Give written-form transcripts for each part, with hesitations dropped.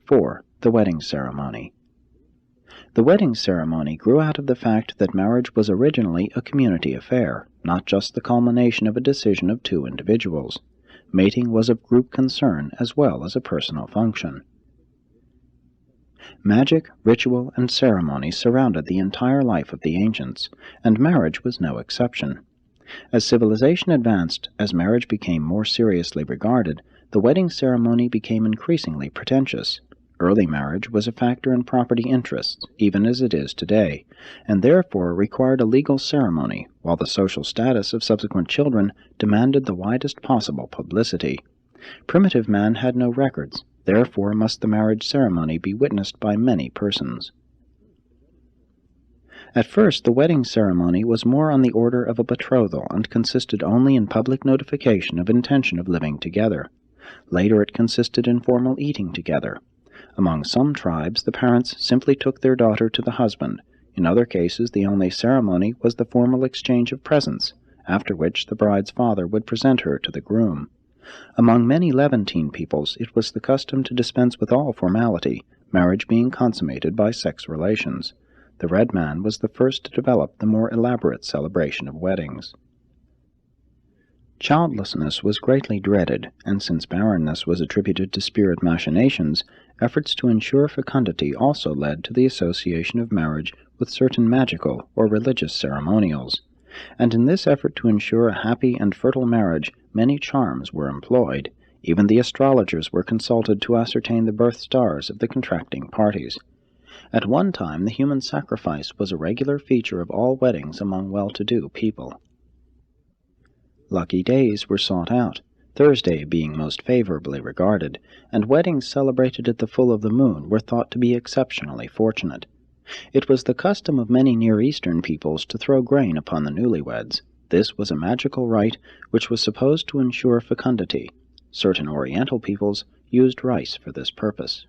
4. The wedding ceremony. The wedding ceremony grew out of the fact that marriage was originally a community affair, not just the culmination of a decision of two individuals. Mating was of group concern as well as a personal function. Magic, ritual, and ceremony surrounded the entire life of the ancients, and marriage was no exception. As civilization advanced, as marriage became more seriously regarded, the wedding ceremony became increasingly pretentious. Early marriage was a factor in property interests, even as it is today, and therefore required a legal ceremony, while the social status of subsequent children demanded the widest possible publicity. Primitive man had no records, therefore must the marriage ceremony be witnessed by many persons. At first, the wedding ceremony was more on the order of a betrothal and consisted only in public notification of intention of living together. Later it consisted in formal eating together. Among some tribes, the parents simply took their daughter to the husband. In other cases, the only ceremony was the formal exchange of presents, after which the bride's father would present her to the groom. Among many Levantine peoples, it was the custom to dispense with all formality, marriage being consummated by sex relations. The red man was the first to develop the more elaborate celebration of weddings. Childlessness was greatly dreaded, and since barrenness was attributed to spirit machinations, efforts to ensure fecundity also led to the association of marriage with certain magical or religious ceremonials. And in this effort to ensure a happy and fertile marriage, many charms were employed. Even the astrologers were consulted to ascertain the birth stars of the contracting parties. At one time, the human sacrifice was a regular feature of all weddings among well-to-do people. Lucky days were sought out, Thursday being most favorably regarded, and weddings celebrated at the full of the moon were thought to be exceptionally fortunate. It was the custom of many Near Eastern peoples to throw grain upon the newlyweds. This was a magical rite which was supposed to ensure fecundity. Certain Oriental peoples used rice for this purpose.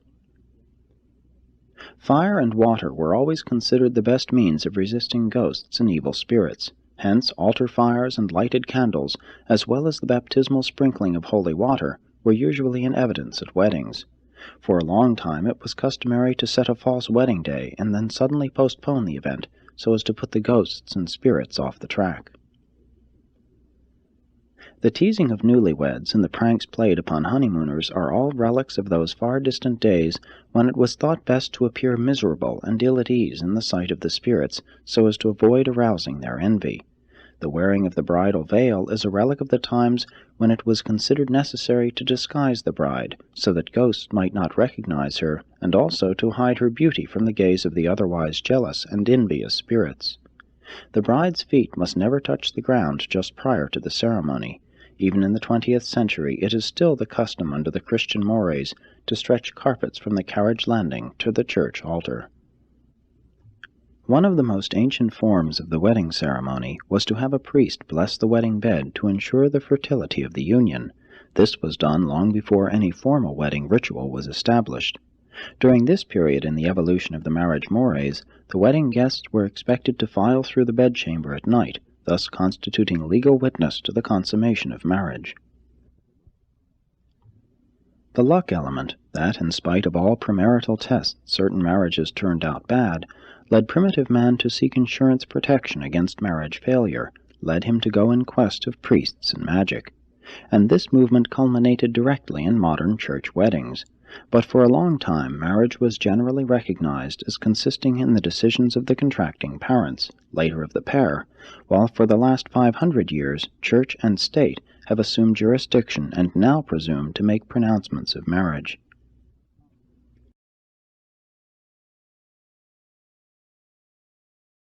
Fire and water were always considered the best means of resisting ghosts and evil spirits. Hence, altar fires and lighted candles, as well as the baptismal sprinkling of holy water, were usually in evidence at weddings. For a long time it was customary to set a false wedding day and then suddenly postpone the event, so as to put the ghosts and spirits off the track. The teasing of newlyweds and the pranks played upon honeymooners are all relics of those far-distant days when it was thought best to appear miserable and ill at ease in the sight of the spirits, so as to avoid arousing their envy. The wearing of the bridal veil is a relic of the times when it was considered necessary to disguise the bride, so that ghosts might not recognize her, and also to hide her beauty from the gaze of the otherwise jealous and envious spirits. The bride's feet must never touch the ground just prior to the ceremony. Even in the 20th century it is still the custom under the Christian mores to stretch carpets from the carriage landing to the church altar. One of the most ancient forms of the wedding ceremony was to have a priest bless the wedding bed to ensure the fertility of the union. This was done long before any formal wedding ritual was established. During this period in the evolution of the marriage mores, the wedding guests were expected to file through the bedchamber at night, thus constituting legal witness to the consummation of marriage. The luck element, that, in spite of all premarital tests, certain marriages turned out bad, led primitive man to seek insurance protection against marriage failure, led him to go in quest of priests and magic. And this movement culminated directly in modern church weddings. But for a long time marriage was generally recognized as consisting in the decisions of the contracting parents, later of the pair, while for the last 500 years church and state have assumed jurisdiction and now presume to make pronouncements of marriage.